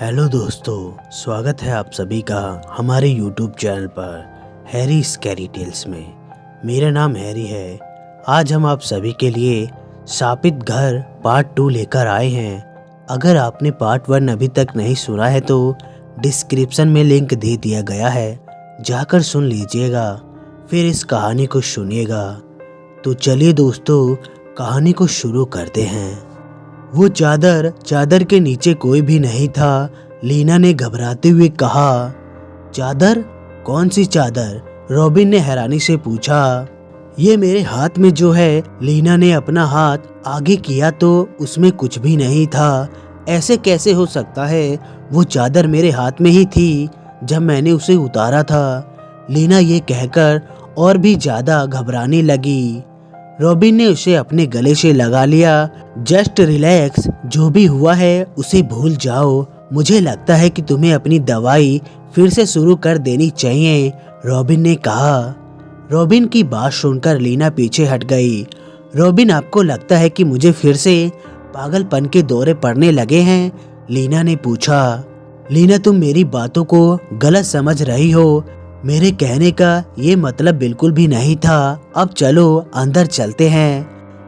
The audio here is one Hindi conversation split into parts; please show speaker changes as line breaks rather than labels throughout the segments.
हेलो दोस्तों, स्वागत है आप सभी का हमारे यूट्यूब चैनल पर हैरी स्कैरी टेल्स में। मेरा नाम हैरी है। आज हम आप सभी के लिए शापित घर पार्ट 2 लेकर आए हैं। अगर आपने पार्ट 1 अभी तक नहीं सुना है तो डिस्क्रिप्शन में लिंक दे दिया गया है, जाकर सुन लीजिएगा, फिर इस कहानी को सुनिएगा। तो चलिए दोस्तों, कहानी को शुरू करते हैं। वो चादर के नीचे कोई भी नहीं था। लीना ने घबराते हुए कहा। चादर? कौन सी चादर? रॉबिन ने हैरानी से पूछा। ये मेरे हाथ में जो है। लीना ने अपना हाथ आगे किया तो उसमें कुछ भी नहीं था। ऐसे कैसे हो सकता है? वो चादर मेरे हाथ में ही थी जब मैंने उसे उतारा था। लीना ये कहकर और भी ज्यादा घबराने लगी। रॉबिन ने उसे अपने गले से लगा लिया। जस्ट रिलैक्स, जो भी हुआ है उसे भूल जाओ। मुझे लगता है कि तुम्हें अपनी दवाई फिर से शुरू कर देनी चाहिए, रॉबिन ने कहा। रॉबिन की बात सुनकर लीना पीछे हट गई। रॉबिन, आपको लगता है कि मुझे फिर से पागलपन के दौरे पड़ने लगे हैं? लीना ने पूछा। लीना, तुम मेरी बातों को गलत समझ रही हो। मेरे कहने का ये मतलब बिल्कुल भी नहीं था। अब चलो अंदर चलते हैं,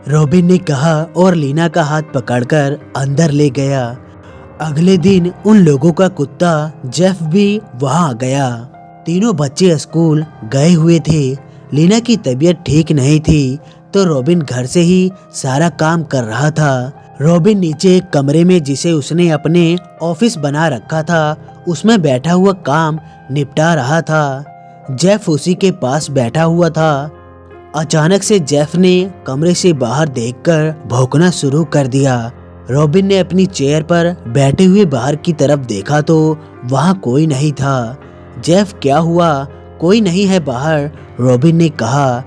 रॉबिन ने कहा और लीना का हाथ पकड़कर अंदर ले गया। अगले दिन उन लोगों का कुत्ता जेफ भी वहां आ गया। तीनों बच्चे स्कूल गए हुए थे। लीना की तबीयत ठीक नहीं थी तो रॉबिन घर से ही सारा काम कर रहा था। रॉबिन नीचे एक कमरे में, जिसे उसने अपने ऑफिस बना रखा था, उसमें बैठा हुआ काम निपटा रहा था। जेफ उसी के पास बैठा हुआ था। अचानक से जेफ ने कमरे से बाहर देखकर भौंकना शुरू कर दिया। रॉबिन ने अपनी चेयर पर बैठे हुए बाहर की तरफ देखा तो वहां कोई नहीं था। जेफ, क्या हुआ? कोई नहीं है बाहर, रॉबिन ने कहा।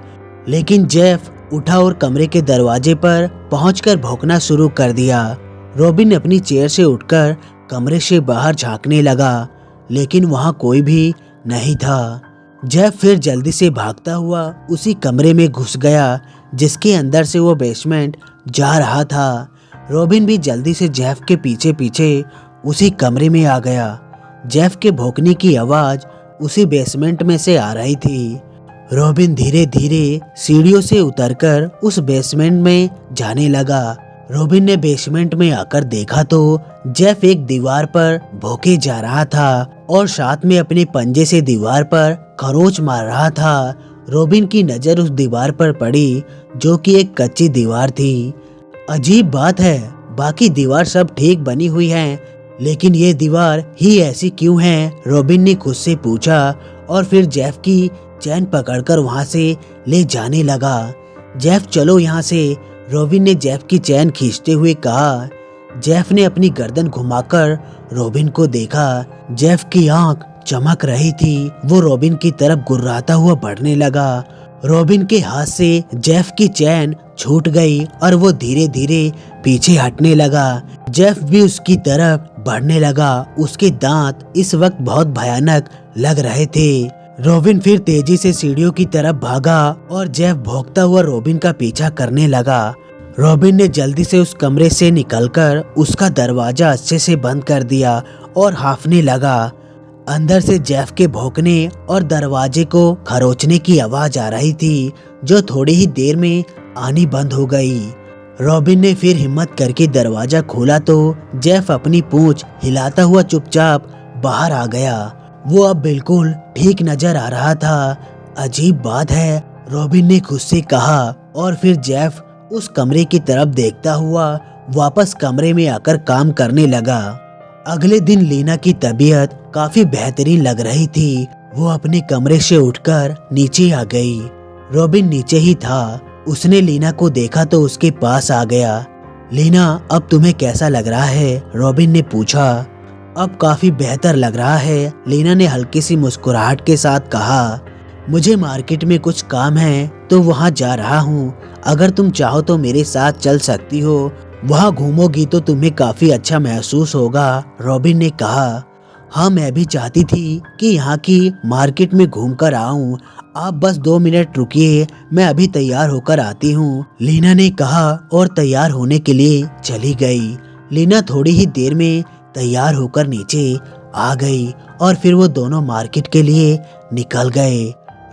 लेकिन जेफ उठा और कमरे के दरवाजे पर पहुंचकर भौंकना शुरू कर दिया। रॉबिन अपनी चेयर से उठकर कमरे से बाहर झांकने लगा, लेकिन वहां कोई भी नहीं था। जेफ फिर जल्दी से भागता हुआ उसी कमरे में घुस गया जिसके अंदर से वो बेसमेंट जा रहा था। रॉबिन भी जल्दी से जेफ के पीछे पीछे उसी कमरे में आ गया। जेफ के भौंकने की आवाज उसी बेसमेंट में से आ रही थी। रॉबिन धीरे धीरे सीढ़ियों से उतरकर उस बेसमेंट में जाने लगा। रॉबिन ने बेसमेंट में आकर देखा तो जेफ एक दीवार पर भौंके जा रहा था और साथ में अपने पंजे से दीवार पर खरोंच मार रहा था। रॉबिन की नजर उस दीवार पर पड़ी जो कि एक कच्ची दीवार थी। अजीब बात है, बाकी दीवार सब ठीक बनी हुई है, लेकिन ये दीवार ही ऐसी क्यों है? रॉबिन ने खुद से पूछा और फिर जेफ की चैन पकड़कर वहां से ले जाने लगा। जेफ, चलो यहाँ से, रॉबिन ने जेफ की चैन खींचते हुए कहा। जेफ ने अपनी गर्दन घुमाकर रॉबिन को देखा। जेफ की आंख चमक रही थी। वो रॉबिन की तरफ गुर्राता हुआ बढ़ने लगा। रॉबिन के हाथ से जेफ की चैन छूट गई और वो धीरे धीरे पीछे हटने लगा। जेफ भी उसकी तरफ बढ़ने लगा। उसके दांत इस वक्त बहुत भयानक लग रहे थे। रॉबिन फिर तेजी से सीढ़ियों की तरफ भागा और जेफ भौंकता हुआ रॉबिन का पीछा करने लगा। रॉबिन ने जल्दी से उस कमरे से निकलकर उसका दरवाजा अच्छे से बंद कर दिया और हांफने लगा। अंदर से जेफ के भौंकने और दरवाजे को खरोचने की आवाज आ रही थी, जो थोड़ी ही देर में आनी बंद हो गई। रॉबिन ने फिर हिम्मत करके दरवाजा खोला तो जेफ अपनी पूंछ हिलाता हुआ चुपचाप बाहर आ गया। वो अब बिल्कुल ठीक नजर आ रहा था। अजीब बात है, रॉबिन ने खुद से कहा और फिर जेफ उस कमरे की तरफ देखता हुआ वापस कमरे में आकर काम करने लगा। अगले दिन लीना की तबीयत काफी बेहतरीन लग रही थी। वो अपने कमरे से उठकर नीचे आ गई। रॉबिन नीचे ही था। उसने लीना को देखा तो उसके पास आ गया। लीना, अब तुम्हें कैसा लग रहा है? रॉबिन ने पूछा। अब काफी बेहतर लग रहा है, लीना ने हल्की सी मुस्कुराहट के साथ कहा। मुझे मार्केट में कुछ काम है तो वहाँ जा रहा हूँ। अगर तुम चाहो तो मेरे साथ चल सकती हो। वहाँ घूमोगी तो तुम्हें काफी अच्छा महसूस होगा, रॉबिन ने कहा। हाँ, मैं भी चाहती थी कि यहाँ की मार्केट में घूम कर आऊँ। आप बस 2 मिनट रुकिए, मैं अभी तैयार होकर आती हूँ, लीना ने कहा और तैयार होने के लिए चली गई। लीना थोड़ी ही देर में तैयार होकर नीचे आ गई और फिर वो दोनों मार्केट के लिए निकल गए।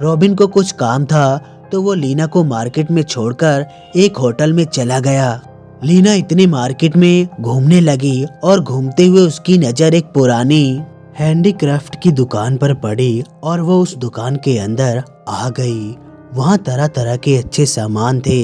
रॉबिन को कुछ काम था तो वो लीना को मार्केट में छोड़कर एक होटल में चला गया। लीना इतनी मार्केट में घूमने लगी और घूमते हुए उसकी नज़र एक पुरानी हैंडीक्राफ्ट की दुकान पर पड़ी और वो उस दुकान के अंदर आ गई। वहाँ तरह तरह के अच्छे सामान थे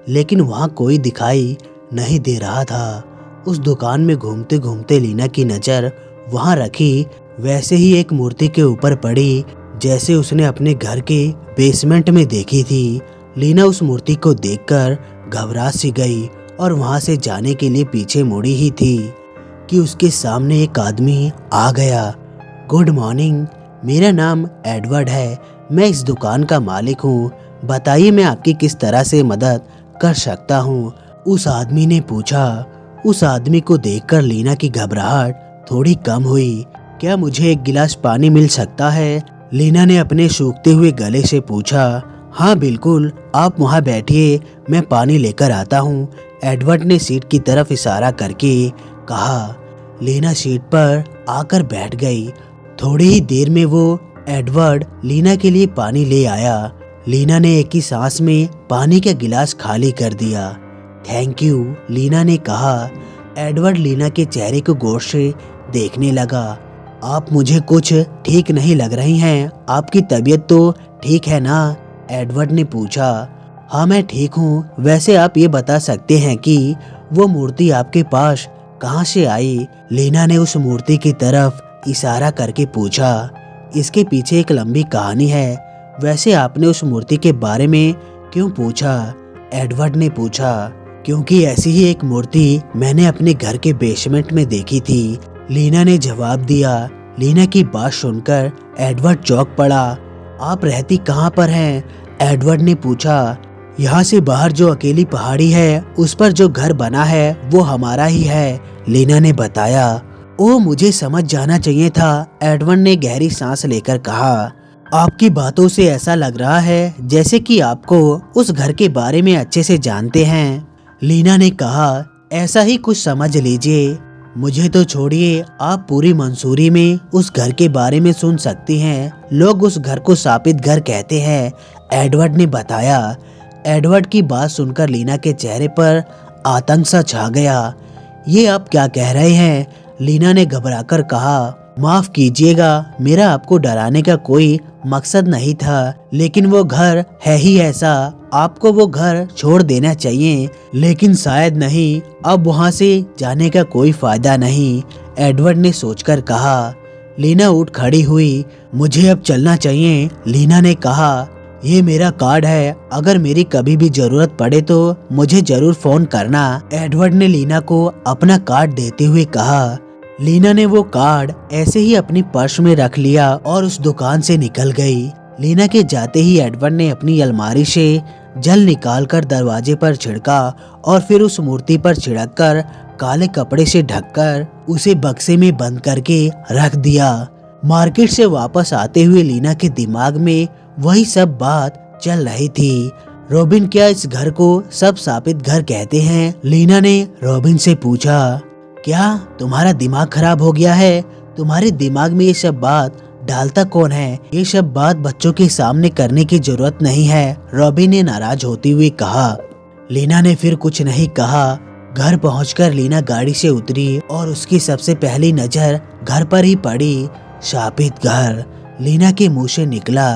लेकिन वहाँ कोई दिखाई नहीं दे रहा था। उस दुकान में घूमते घूमते लीना की नज़र वहाँ रखी वैसे ही एक मूर्ति के ऊपर पड़ी जैसे उसने अपने घर के बेसमेंट में देखी थी। लीना उस मूर्ति को देखकर घबरा सी गई और वहाँ से जाने के लिए पीछे मुड़ी ही थी कि उसके सामने एक आदमी आ गया। गुड मॉर्निंग, मेरा नाम एडवर्ड है, मैं इस दुकान का मालिक हूँ, बताइए मैं आपकी किस तरह से मदद कर सकता हूँ, उस आदमी ने पूछा। उस आदमी को देखकर लीना की घबराहट थोड़ी कम हुई। क्या मुझे एक गिलास पानी मिल सकता है? लीना ने अपने सूखते हुए गले से पूछा। हाँ बिल्कुल, आप वहाँ बैठिए, मैं पानी लेकर आता हूँ, एडवर्ड ने सीट की तरफ इशारा करके कहा। लीना सीट पर आकर बैठ गई। थोड़ी ही देर में वो एडवर्ड लीना के लिए पानी ले आया। लीना ने एक ही सांस में पानी का गिलास खाली कर दिया। थैंक यू, लीना ने कहा। एडवर्ड लीना के चेहरे को गौर से देखने लगा। आप मुझे कुछ ठीक नहीं लग रही हैं, आपकी तबीयत तो ठीक है ना? एडवर्ड ने पूछा। हाँ मैं ठीक हूँ, वैसे आप ये बता सकते हैं कि वो मूर्ति आपके पास कहाँ से आई? लीना ने उस मूर्ति की तरफ इशारा करके पूछा। इसके पीछे एक लंबी कहानी है, वैसे आपने उस मूर्ति के बारे में क्यों पूछा? एडवर्ड ने पूछा। क्योंकि ऐसी ही एक मूर्ति मैंने अपने घर के बेसमेंट में देखी थी, लीना ने जवाब दिया। लीना की बात सुनकर एडवर्ड चौंक पड़ा। आप रहती कहाँ पर हैं? एडवर्ड ने पूछा। यहाँ से बाहर जो अकेली पहाड़ी है उस पर जो घर बना है वो हमारा ही है, लीना ने बताया। ओ मुझे समझ जाना चाहिए था, एडवर्ड ने गहरी सांस लेकर कहा। आपकी बातों से ऐसा लग रहा है जैसे कि आपको उस घर के बारे में अच्छे से जानते हैं, लीना ने कहा। ऐसा ही कुछ समझ लीजिए, मुझे तो छोड़िए, आप पूरी मंसूरी में उस घर के बारे में सुन सकती हैं। लोग उस घर को शापित घर कहते हैं, एडवर्ड ने बताया। एडवर्ड की बात सुनकर लीना के चेहरे पर आतंक सा छा गया। ये आप क्या कह रहे हैं? लीना ने घबराकर कहा। माफ कीजिएगा, मेरा आपको डराने का कोई मकसद नहीं था, लेकिन वो घर है ही ऐसा, आपको वो घर छोड़ देना चाहिए, लेकिन शायद नहीं, अब वहाँ से जाने का कोई फायदा नहीं, एडवर्ड ने सोचकर कहा। लीना उठ खड़ी हुई। मुझे अब चलना चाहिए, लीना ने कहा। ये मेरा कार्ड है, अगर मेरी कभी भी जरूरत पड़े तो मुझे जरूर फोन करना, एडवर्ड ने लीना को अपना कार्ड देते हुए कहा। लीना ने वो कार्ड ऐसे ही अपनी पर्स में रख लिया और उस दुकान से निकल गई। लीना के जाते ही एडवर्ड ने अपनी अलमारी से जल निकालकर दरवाजे पर छिड़का और फिर उस मूर्ति पर छिड़ककर काले कपड़े से ढककर उसे बक्से में बंद करके रख दिया। मार्केट से वापस आते हुए लीना के दिमाग में वही सब बात चल रही थी। रॉबिन, क्या इस घर को सब शापित घर कहते हैं? लीना ने रॉबिन से पूछा। क्या तुम्हारा दिमाग खराब हो गया है? तुम्हारे दिमाग में ये सब बात डालता कौन है? ये सब बात बच्चों के सामने करने की जरूरत नहीं है, रॉबिन ने नाराज होते हुए कहा। लीना ने फिर कुछ नहीं कहा। घर पहुंचकर लीना गाड़ी से उतरी और उसकी सबसे पहली नजर घर पर ही पड़ी। शापित घर, लीना के मुंह से निकला।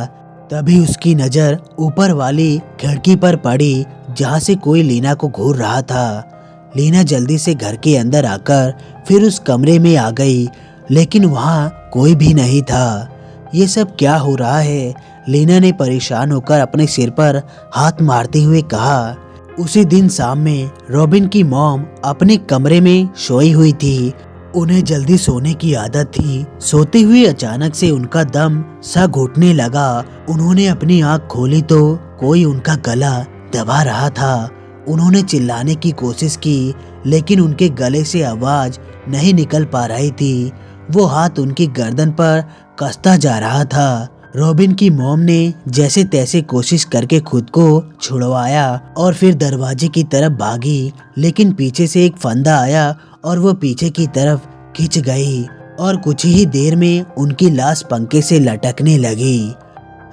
तभी उसकी नजर ऊपर वाली खिड़की पर पड़ी जहां से कोई लीना को घूर रहा था। लीना जल्दी से घर के अंदर आकर फिर उस कमरे में आ गई, लेकिन वहाँ कोई भी नहीं था। ये सब क्या हो रहा है? लीना ने परेशान होकर अपने सिर पर हाथ मारते हुए कहा। उसी दिन शाम में रॉबिन की मॉम अपने कमरे में सोई हुई थी। उन्हें जल्दी सोने की आदत थी। सोते हुए अचानक से उनका दम सा घुटने लगा। उन्होंने अपनी आंख खोली तो कोई उनका गला दबा रहा था। उन्होंने चिल्लाने की कोशिश की, लेकिन उनके गले से आवाज नहीं निकल पा रही थी। वो हाथ उनकी गर्दन पर कसता जा रहा था। रॉबिन की मॉम ने जैसे तैसे कोशिश करके खुद को छुड़वाया और फिर दरवाजे की तरफ भागी, लेकिन पीछे से एक फंदा आया और वो पीछे की तरफ खिंच गई और कुछ ही देर में उनकी लाश पंखे से लटकने लगी।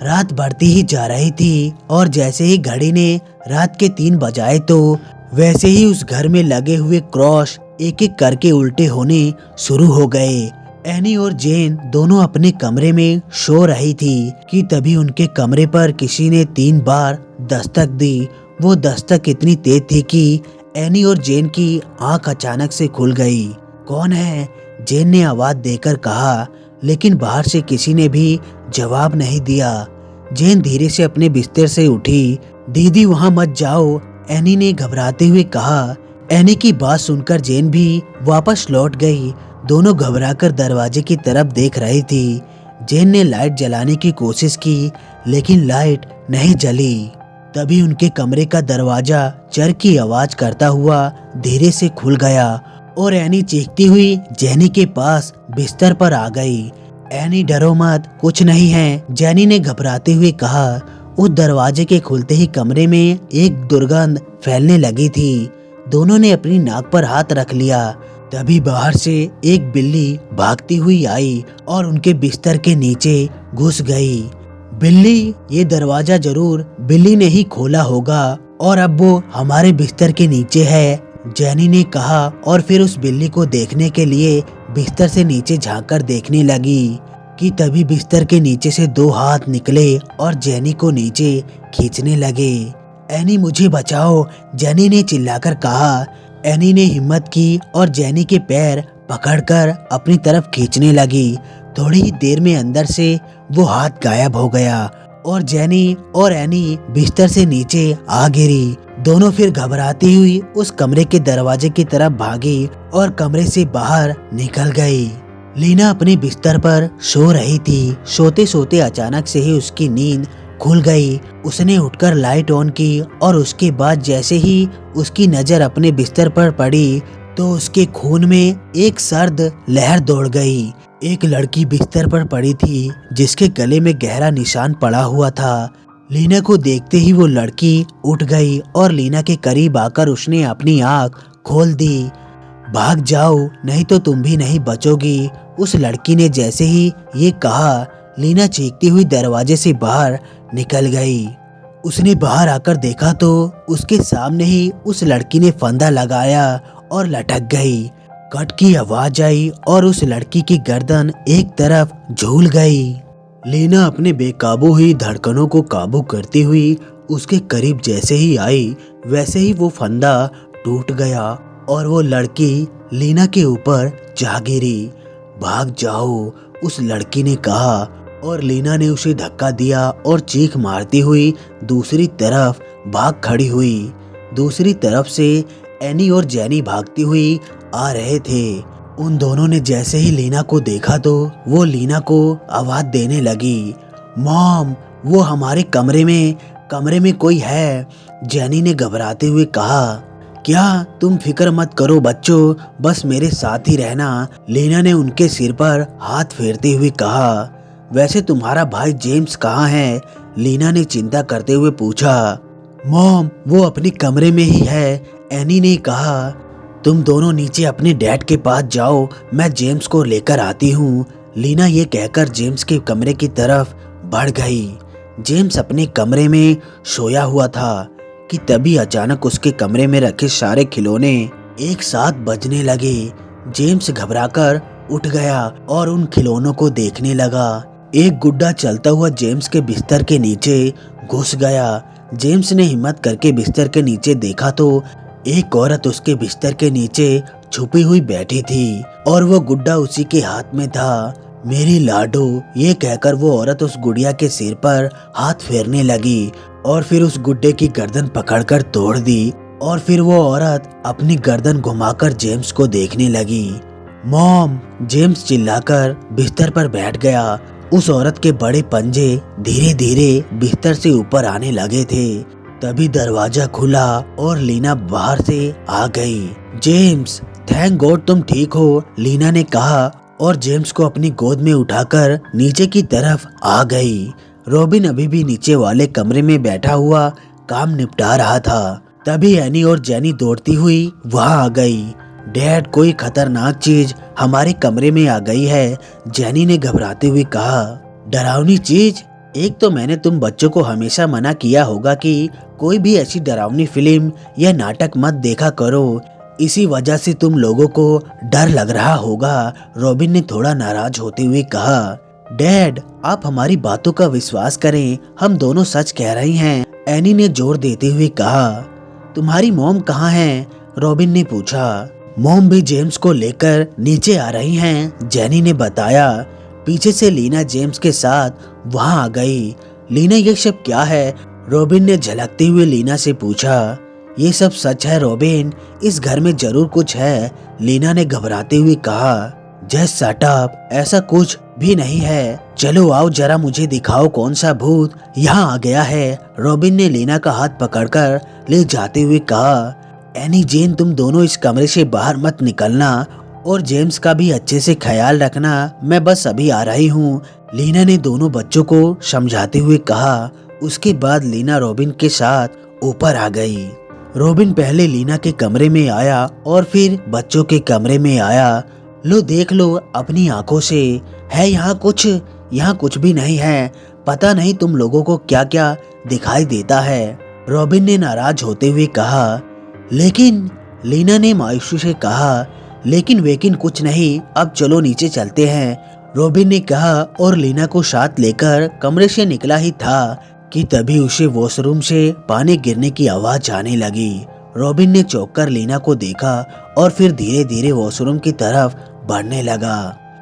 रात बढ़ती ही जा रही थी और जैसे ही घड़ी ने रात के 3 बजाए तो वैसे ही उस घर में लगे हुए क्रॉस एक एक करके उल्टे होने शुरू हो गए। एनी और जेन दोनों अपने कमरे में सो रही थी कि तभी उनके कमरे पर किसी ने 3 बार दस्तक दी। वो दस्तक इतनी तेज थी कि एनी और जेन की आंख अचानक से खुल गई। कौन है? जेन ने आवाज देकर कहा, लेकिन बाहर से किसी ने भी जवाब नहीं दिया। जेन धीरे से अपने बिस्तर से उठी। दीदी वहां मत जाओ, एनी ने घबराते हुए कहा। एनी की बात सुनकर जेन भी वापस लौट गई। दोनों घबराकर दरवाजे की तरफ देख रही थी। जेन ने लाइट जलाने की कोशिश की लेकिन लाइट नहीं जली। तभी उनके कमरे का दरवाजा चर की आवाज करता हुआ धीरे से खुल गया और एनी चीखती हुई जेनी के पास बिस्तर पर आ गई। एनी डरो मत, कुछ नहीं है, जेनी ने घबराते हुए कहा। उस दरवाजे के खुलते ही कमरे में एक दुर्गंध फैलने लगी थी। दोनों ने अपनी नाक पर हाथ रख लिया। तभी बाहर से एक बिल्ली भागती हुई आई और उनके बिस्तर के नीचे घुस गई। बिल्ली, ये दरवाजा जरूर बिल्ली ने ही खोला होगा और अब वो हमारे बिस्तर के नीचे है, जेनी ने कहा और फिर उस बिल्ली को देखने के लिए बिस्तर से नीचे झांककर देखने लगी कि तभी बिस्तर के नीचे से 2 हाथ निकले और जेनी को नीचे खींचने लगे। एनी मुझे बचाओ, जेनी ने चिल्लाकर कहा। एनी ने हिम्मत की और जेनी के पैर पकड़कर अपनी तरफ खींचने लगी। थोड़ी ही देर में अंदर से वो हाथ गायब हो गया और जेनी और एनी बिस्तर से नीचे आ गिरी। दोनों फिर घबराती हुई उस कमरे के दरवाजे की तरफ भागी और कमरे से बाहर निकल गई। लीना अपने बिस्तर पर सो रही थी। सोते सोते अचानक से ही उसकी नींद खुल गई। उसने उठकर लाइट ऑन की और उसके बाद जैसे ही उसकी नजर अपने बिस्तर पर पड़ी तो उसके खून में एक सर्द लहर दौड़ गई। एक लड़की बिस्तर पर पड़ी थी जिसके गले में गहरा निशान पड़ा हुआ था। लीना को देखते ही वो लड़की उठ गई और लीना के करीब आकर उसने अपनी आंख खोल दी। भाग जाओ, नहीं तो तुम भी नहीं बचोगी, उस लड़की ने जैसे ही ये कहा, लीना चीखती हुई दरवाजे से बाहर निकल गई। उसने बाहर आकर देखा तो उसके सामने ही उस लड़की ने फंदा लगाया और लटक गई। कट की आवाज आई और उस लड़की की गर्दन एक तरफ झूल गई। लीना अपने बेकाबू हुई धड़कनों को काबू करती हुई उसके करीब जैसे ही आई वैसे ही वो फंदा टूट गया और वो लड़की लीना के ऊपर जा गिरी। भाग जाओ, उस लड़की ने कहा और लीना ने उसे धक्का दिया और चीख मारती हुई दूसरी तरफ भाग खड़ी हुई। दूसरी तरफ से एनी और जेनी भागती हुई आ रहे थे। उन दोनों ने जैसे ही लीना को देखा तो वो लीना को आवाज देने लगी, मॉम, वो हमारे कमरे में कोई है, जेनी ने घबराते हुए कहा। क्या? तुम फिक्र मत करो बच्चों, बस मेरे साथ ही रहना, लीना ने उनके सिर पर हाथ फेरते हुए कहा। वैसे तुम्हारा भाई जेम्स कहाँ है? लीना ने चिंता करते हुए पूछा। मॉम, वो अपने कमरे में ही है, एनी ने कहा। तुम दोनों नीचे अपने डैड के पास जाओ, मैं जेम्स को लेकर आती हूँ, लीना ये कहकर जेम्स के कमरे की तरफ बढ़ गई। जेम्स अपने कमरे में सोया हुआ था कि तभी अचानक उसके कमरे में रखे सारे खिलौने एक साथ बजने लगे। जेम्स घबराकर उठ गया और उन खिलौनों को देखने लगा। एक गुड्डा चलता हुआ जेम्स के बिस्तर के नीचे घुस गया। जेम्स ने हिम्मत करके बिस्तर के नीचे देखा तो एक औरत उसके बिस्तर के नीचे छुपी हुई बैठी थी और वो गुड्डा उसी के हाथ में था। मेरी लाडो, ये कहकर वो औरत उस गुड़िया के सिर पर हाथ फेरने लगी और फिर उस गुड्डे की गर्दन पकड़कर तोड़ दी और फिर वो औरत अपनी गर्दन घुमाकर जेम्स को देखने लगी। मॉम, जेम्स चिल्लाकर बिस्तर पर बैठ गया। उस औरत के बड़े पंजे धीरे धीरे बिस्तर से ऊपर आने लगे थे। तभी दरवाजा खुला और लीना बाहर से आ गई। जेम्स, थैंक गॉड तुम ठीक हो, लीना ने कहा और जेम्स को अपनी गोद में उठाकर नीचे की तरफ आ गई। रॉबिन अभी भी नीचे वाले कमरे में बैठा हुआ काम निपटा रहा था। तभी एनी और जेनी दौड़ती हुई वहां आ गई। डैड, कोई खतरनाक चीज हमारे कमरे में आ गई है, जेनी ने घबराते हुए कहा। डरावनी चीज? एक तो मैंने तुम बच्चों को हमेशा मना किया होगा कि कोई भी ऐसी डरावनी फिल्म या नाटक मत देखा करो, इसी वजह से तुम लोगों को डर लग रहा होगा, रॉबिन ने थोड़ा नाराज होते हुए कहा। डैड, आप हमारी बातों का विश्वास करें, हम दोनों सच कह रही हैं, एनी ने जोर देते हुए कहा। तुम्हारी मॉम कहाँ है? रॉबिन ने पूछा। मॉम भी जेम्स को लेकर नीचे आ रही हैं, जेनी ने बताया। पीछे से लीना जेम्स के साथ वहां आ गई। लीना, ये सब क्या है? रॉबिन ने झलकते हुए लीना से पूछा। ये सब सच है रॉबिन, इस घर में जरूर कुछ है, लीना ने घबराते हुए कहा। जस्ट शट अप, ऐसा कुछ भी नहीं है। चलो आओ जरा मुझे दिखाओ कौन सा भूत यहाँ आ गया है, रॉबिन ने लीना का हाथ पकड़कर ले जाते हुए कहा। एनी, जेन, तुम दोनों इस कमरे से बाहर मत निकलना और जेम्स का भी अच्छे से ख्याल रखना, मैं बस अभी आ रही हूँ, लीना ने दोनों बच्चों को समझाते हुए कहा। उसके बाद लीना रॉबिन के साथ ऊपर आ गई। रॉबिन पहले लीना के कमरे में आया और फिर बच्चों के कमरे में आया। लो देख लो अपनी आंखों से, है यहाँ कुछ भी नहीं है, पता नहीं तुम लोगों को क्या क्या दिखाई देता है, रॉबिन ने नाराज होते हुए कहा। लेकिन, लीना ने मायूसी से कहा। लेकिन वेकिन कुछ नहीं, अब चलो नीचे चलते हैं, रॉबिन ने कहा और लीना को साथ लेकर कमरे से निकला ही था कि तभी उसे वॉशरूम से पानी गिरने की आवाज आने लगी। रॉबिन ने चौंक कर लीना को देखा और फिर धीरे धीरे वॉशरूम की तरफ बढ़ने लगा।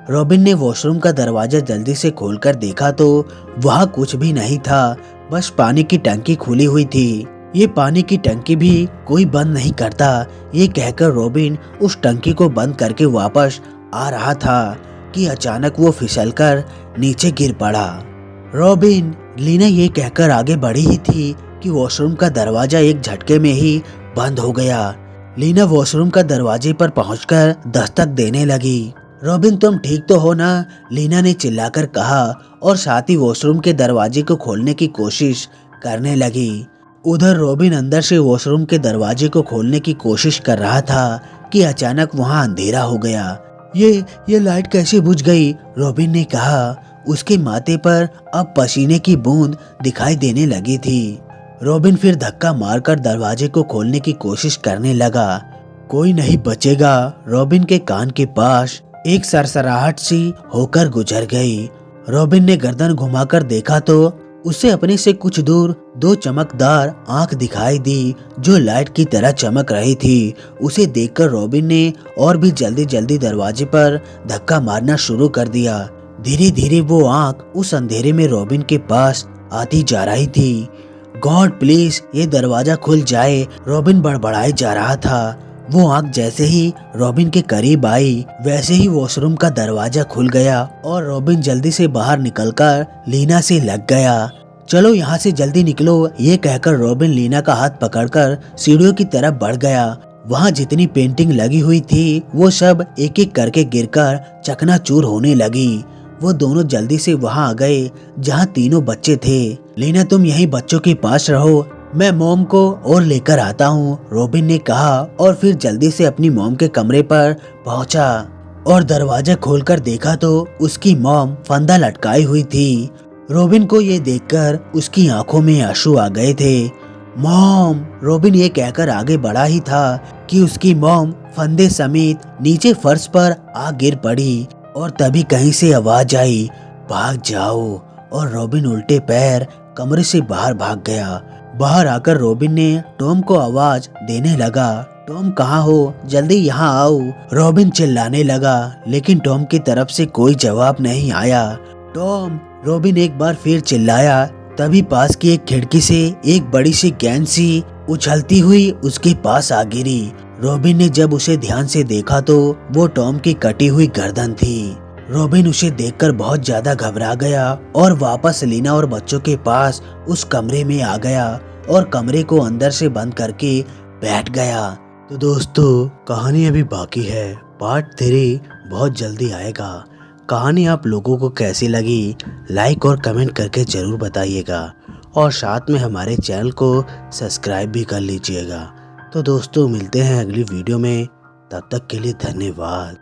रॉबिन ने वॉशरूम का दरवाजा जल्दी से खोलकर देखा तो वहाँ कुछ भी नहीं था, बस पानी की टंकी खुली हुई थी। ये पानी की टंकी भी कोई बंद नहीं करता, ये कहकर रॉबिन उस टंकी को बंद करके वापस आ रहा था कि अचानक वो फिसलकर नीचे गिर पड़ा। रॉबिन, लीना ये कहकर आगे बढ़ी ही थी कि वॉशरूम का दरवाजा एक झटके में ही बंद हो गया। लीना वॉशरूम का दरवाजे पर पहुंचकर दस्तक देने लगी। रॉबिन, तुम ठीक तो हो ना? लीना ने चिल्लाकर कहा और साथ ही वॉशरूम के दरवाजे को खोलने की कोशिश करने लगी। उधर रॉबिन अंदर से वॉशरूम के दरवाजे को खोलने की कोशिश कर रहा था कि अचानक वहां अंधेरा हो गया। ये लाइट कैसे बुझ गई? रॉबिन ने कहा। उसके माथे पर अब पसीने की बूंद दिखाई देने लगी थी। रॉबिन फिर धक्का मारकर दरवाजे को खोलने की कोशिश करने लगा। कोई नहीं बचेगा, रॉबिन के कान के पास एक सरसराहट सी होकर गुजर गई। रॉबिन ने गर्दन घुमाकर देखा तो उसे अपने से कुछ दूर दो चमकदार आंख दिखाई दी जो लाइट की तरह चमक रही थी। उसे देखकर रॉबिन ने और भी जल्दी जल्दी दरवाजे पर धक्का मारना शुरू कर दिया। धीरे धीरे वो आंख उस अंधेरे में रॉबिन के पास आती जा रही थी। गॉड प्लीज ये दरवाजा खुल जाए, रॉबिन बड़बड़ाए जा रहा था। वो आंख जैसे ही रॉबिन के करीब आई वैसे ही वॉशरूम का दरवाजा खुल गया और रॉबिन जल्दी से बाहर निकलकर लीना से लग गया। चलो यहाँ से जल्दी निकलो, ये कहकर रॉबिन लीना का हाथ पकड़कर सीढ़ियों की तरफ बढ़ गया। वहाँ जितनी पेंटिंग लगी हुई थी वो सब एक एक करके गिरकर चकनाचूर होने लगी। वो दोनों जल्दी से वहाँ आ गए जहाँ तीनों बच्चे थे। लीना, तुम यहीं बच्चों के पास रहो, मैं मॉम को और लेकर आता हूँ, रॉबिन ने कहा और फिर जल्दी से अपनी मॉम के कमरे पर पहुंचा और दरवाजा खोलकर देखा तो उसकी मॉम फंदा लटकाई हुई थी। रॉबिन को ये देखकर उसकी आंखों में आंसू आ गए थे। मॉम, रॉबिन ये कहकर आगे बढ़ा ही था कि उसकी मॉम फंदे समेत नीचे फर्श पर आ गिर पड़ी और तभी कहीं से आवाज आई, भाग जाओ, और रॉबिन उल्टे पैर कमरे से बाहर भाग गया। बाहर आकर रॉबिन ने टॉम को आवाज देने लगा। टॉम कहाँ हो, जल्दी यहाँ आओ, रॉबिन चिल्लाने लगा, लेकिन टॉम की तरफ से कोई जवाब नहीं आया। टॉम, रॉबिन एक बार फिर चिल्लाया। तभी पास की एक खिड़की से एक बड़ी सी गेंद सी उछलती हुई उसके पास आ गिरी। रॉबिन ने जब उसे ध्यान से देखा तो वो टॉम की कटी हुई गर्दन थी। रॉबिन उसे देखकर बहुत ज्यादा घबरा गया और वापस लीना और बच्चों के पास उस कमरे में आ गया और कमरे को अंदर से बंद करके बैठ गया। तो दोस्तों, कहानी अभी बाकी है, पार्ट 3 बहुत जल्दी आएगा। कहानी आप लोगों को कैसी लगी लाइक और कमेंट करके ज़रूर बताइएगा और साथ में हमारे चैनल को सब्सक्राइब भी कर लीजिएगा। तो दोस्तों, मिलते हैं अगली वीडियो में, तब तक के लिए धन्यवाद।